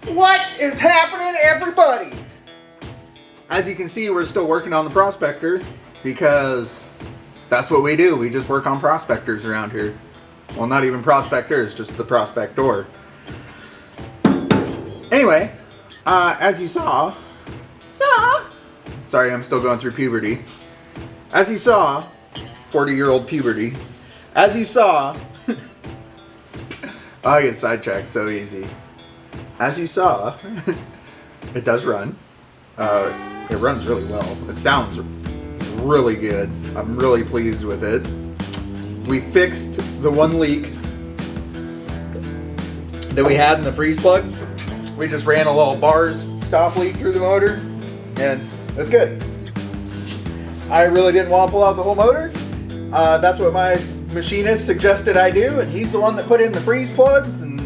What is happening, everybody? As you can see, we're still working on the Prospector because that's what we do. We just work on Prospectors around here. Well, not even Prospectors, just the Prospector. Anyway, as you saw, sorry, I'm still going through puberty. As you saw, 40-year-old puberty. As you saw, I get sidetracked so easy. As you saw, it does run. It runs really well. It sounds really good. I'm really pleased with it. We fixed the one leak that we had in the freeze plug. We just ran a little bars stop leak through the motor, and it's good. I really didn't want to pull out the whole motor. That's what my machinist suggested I do, and he's the one that put in the freeze plugs, and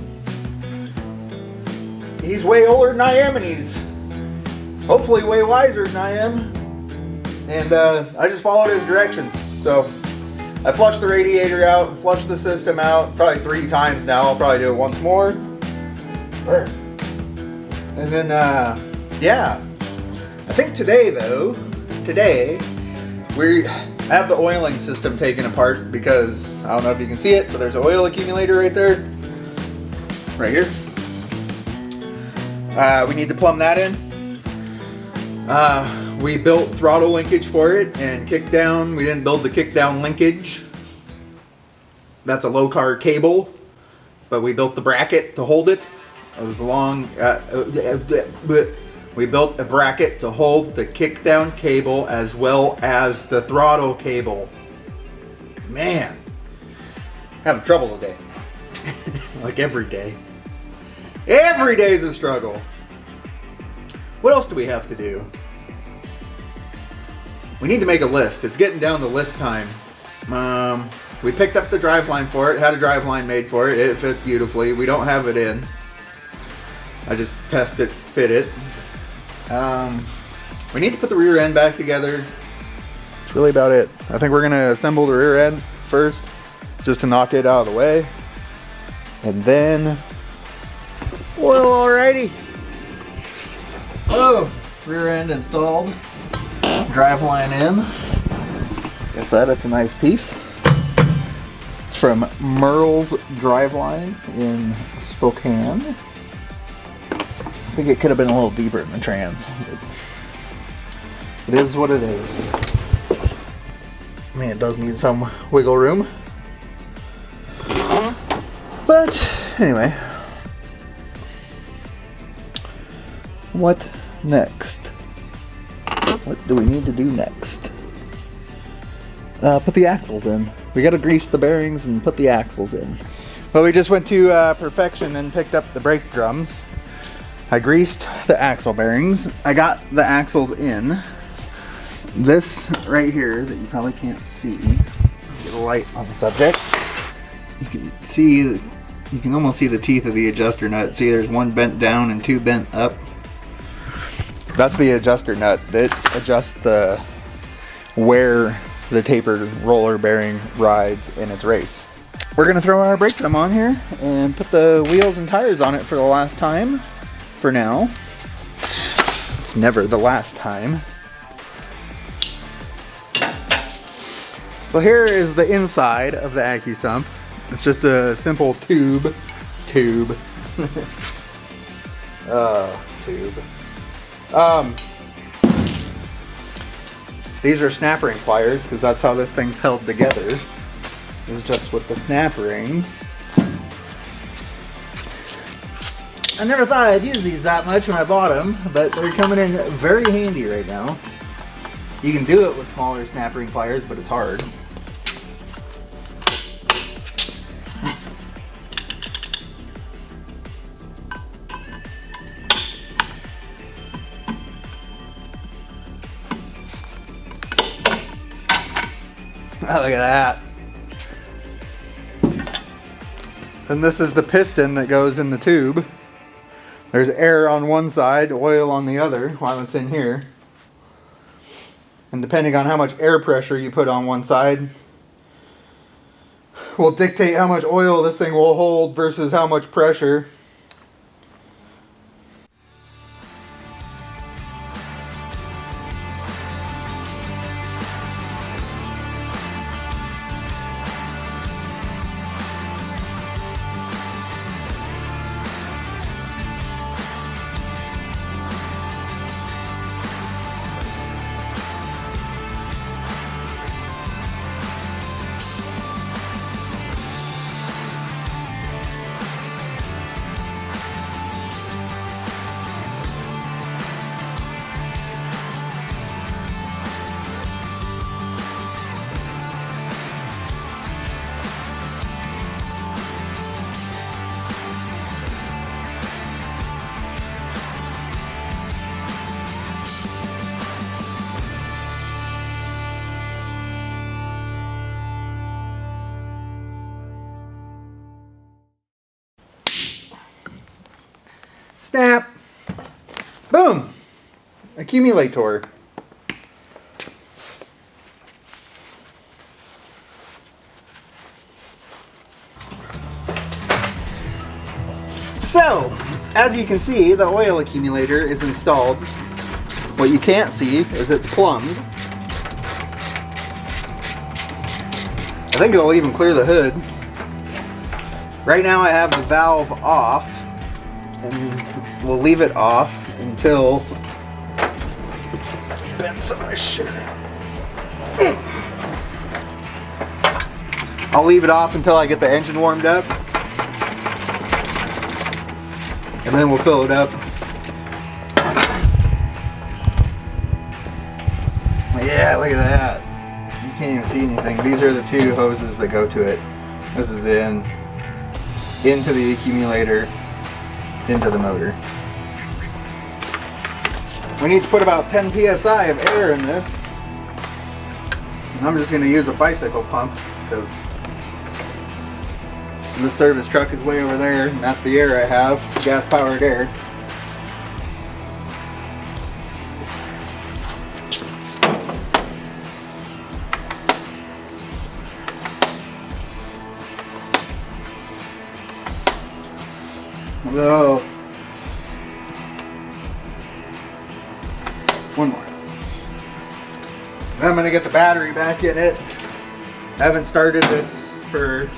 he's way older than I am, and he's hopefully way wiser than I am, and I just followed his directions. So I flushed the radiator out, flushed the system out, probably 3 times now. I'll probably do it once more. And then, yeah. I think today, we have the oiling system taken apart because, I don't know if you can see it, but there's an oil accumulator right there. Right here. We need to plumb that in. We built throttle linkage for it and kickdown. We didn't build the kickdown linkage. That's a low car cable, but we built the bracket to hold it. It was long. We built a bracket to hold the kickdown cable as well as the throttle cable. Man, having trouble today. Like every day. Every day is a struggle. What else do we have to do? We need to make a list. It's getting down to list time. We picked up the driveline for it. Had a driveline made for it. It fits beautifully. We don't have it in. I just test it, fit it. We need to put the rear end back together. That's really about it. I think we're going to assemble the rear end first, just to knock it out of the way. And then, well, alrighty. Oh, rear end installed. Driveline in. Guess that's a nice piece. It's from Merle's Driveline in Spokane. I think it could have been a little deeper in the trans. It is what it is. Man, it does need some wiggle room. But anyway, what next? What do we need to do next? Put the axles in. We gotta grease the bearings and put the axles in. Well, we just went to Perfection and picked up the brake drums. I greased the axle bearings. I got the axles in. This right here that you probably can't see. Get a light on the subject. You can see, you can almost see the teeth of the adjuster nut. See, there's one bent down and 2 bent up. That's the adjuster nut that adjusts the where the tapered roller bearing rides in its race. We're gonna throw our brake drum on here and put the wheels and tires on it for the last time. For now. It's never the last time. So here is the inside of the AccuSump. It's just a simple tube. Tube. These are snap ring pliers because that's how this thing's held together. This is just with the snap rings. I never thought I'd use these that much when I bought them, but they're coming in very handy right now. You can do it with smaller snap ring pliers, but it's hard. Oh, look at that. And this is the piston that goes in the tube. There's air on one side, oil on the other while it's in here. And depending on how much air pressure you put on one side will dictate how much oil this thing will hold versus how much pressure. Snap! Boom! Accumulator. So, as you can see, the oil accumulator is installed. What you can't see is it's plumbed. I think it'll even clear the hood. Right now I have the valve off, and we'll leave it off until bend some of this shit out. I'll leave it off until I get the engine warmed up, and then we'll fill it up. Yeah, look at that. You can't even see anything. These are the two hoses that go to it. This is into the accumulator, into the motor. We need to put about 10 psi of air in this. And I'm just going to use a bicycle pump because the service truck is way over there, and that's the air I have, gas-powered air. So, one more. Then I'm going to get the battery back in it. I haven't started this for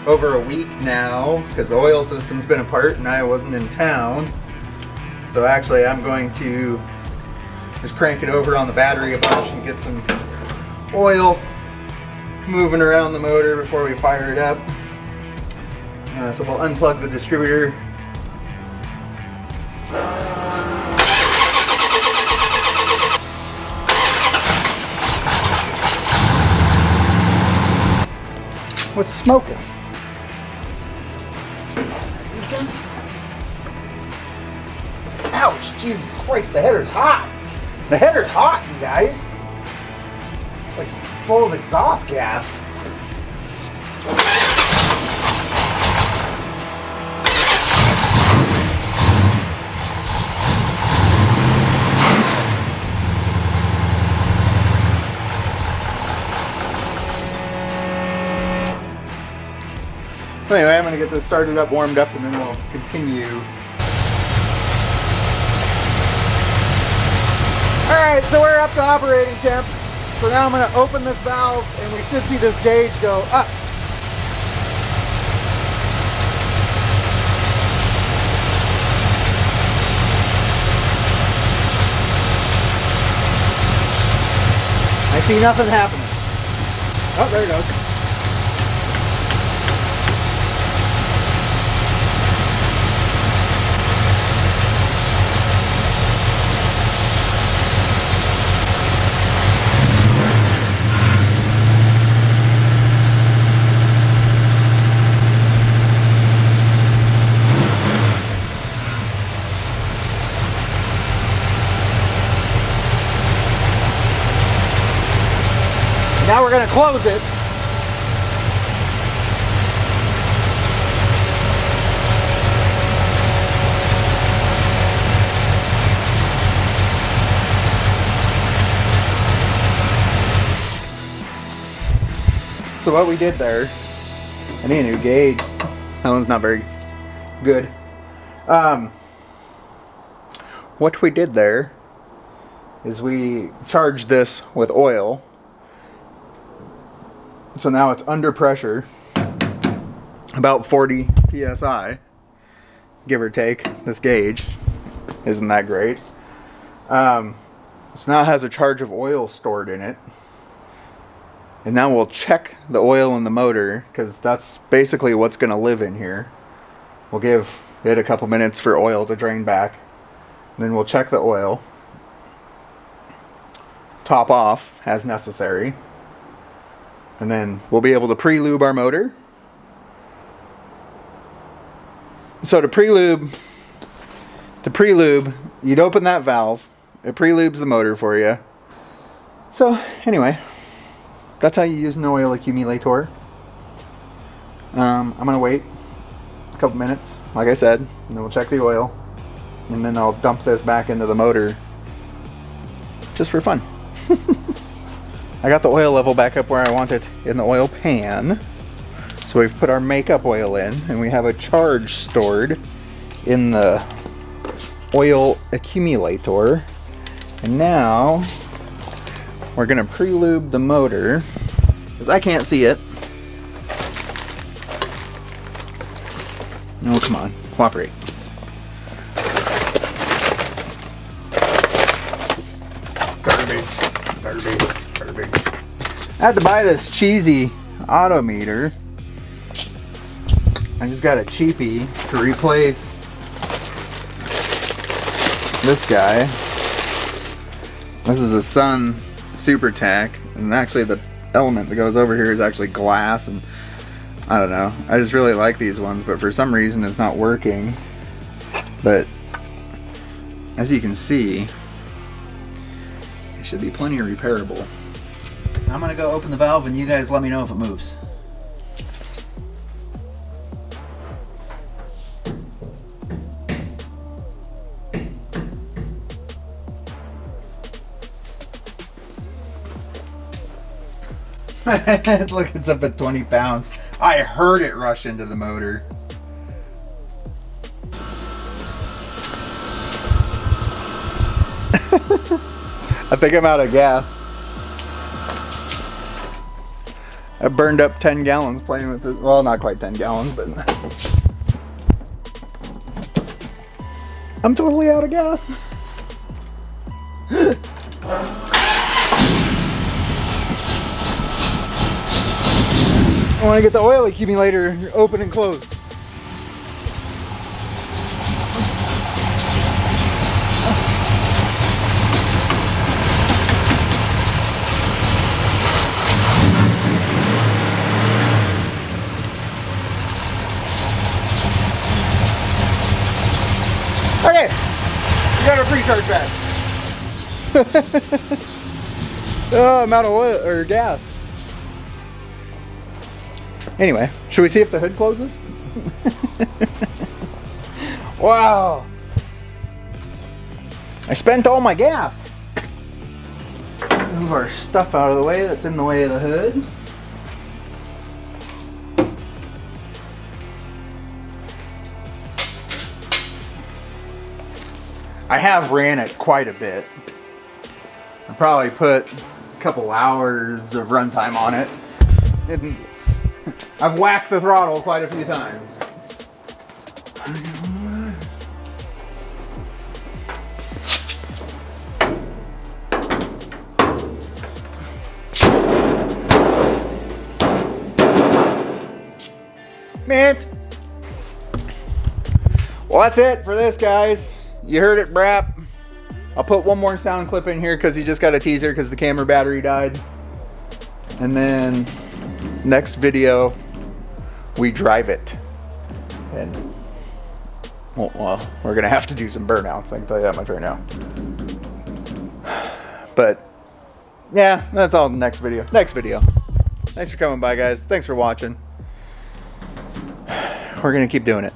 over a week now because the oil system's been apart and I wasn't in town. So actually I'm going to just crank it over on the battery a bunch and get some oil moving around the motor before we fire it up. So we'll unplug the distributor. What's smoking? Ouch, Jesus Christ, the header's hot. The header's hot, you guys. It's like full of exhaust gas. Anyway, I'm going to get this started up, warmed up, and then we'll continue. Alright, so we're up to operating temp. So now I'm going to open this valve and we should see this gauge go up. I see nothing happening. Oh, there it goes. Now we're going to close it. So what we did there, I need a new gauge. That one's not very good. What we did there is we charged this with oil. So now it's under pressure, about 40 psi, give or take. This gauge isn't that great. So now it has a charge of oil stored in it. And now we'll check the oil in the motor, because that's basically what's going to live in here. We'll give it a couple minutes for oil to drain back. And then we'll check the oil. Top off as necessary. And then we'll be able to pre-lube our motor. So to pre-lube, you'd open that valve. It pre-lubes the motor for you. So anyway, that's how you use an oil accumulator. I'm going to wait a couple minutes, like I said, and then we'll check the oil. and then I'll dump this back into the motor just for fun. I got the oil level back up where I want it in the oil pan. So we've put our makeup oil in, and we have a charge stored in the oil accumulator. And now we're gonna pre-lube the motor, because I can't see it. No, come on, cooperate. Garbage. I had to buy this cheesy odometer. I just got a cheapie to replace this guy. This is a Sun Super Tack, and actually the element that goes over here is actually glass, and I don't know. I just really like these ones, but for some reason it's not working. But as you can see, it should be plenty repairable. I'm gonna go open the valve and you guys let me know if it moves. Look, it's up at 20 pounds. I heard it rush into the motor. I think I'm out of gas. I burned up 10 gallons playing with this. Well, not quite 10 gallons, but I'm totally out of gas. I want to get the oil accumulator open and closed. Okay, we got our pre-charge back. Oh, I'm out of oil or gas. Anyway, should we see if the hood closes? Wow! I spent all my gas. Move our stuff out of the way that's in the way of the hood. I have ran it quite a bit. I probably put a couple hours of runtime on it. I've whacked the throttle quite a few times. Mint. Well, that's it for this, guys. You heard it, Brap. I'll put one more sound clip in here because he just got a teaser because the camera battery died. And then next video, we drive it. And well, we're gonna have to do some burnouts, I can tell you that much right now. But yeah, that's all in the next video. Thanks for coming by, guys. Thanks for watching. We're gonna keep doing it.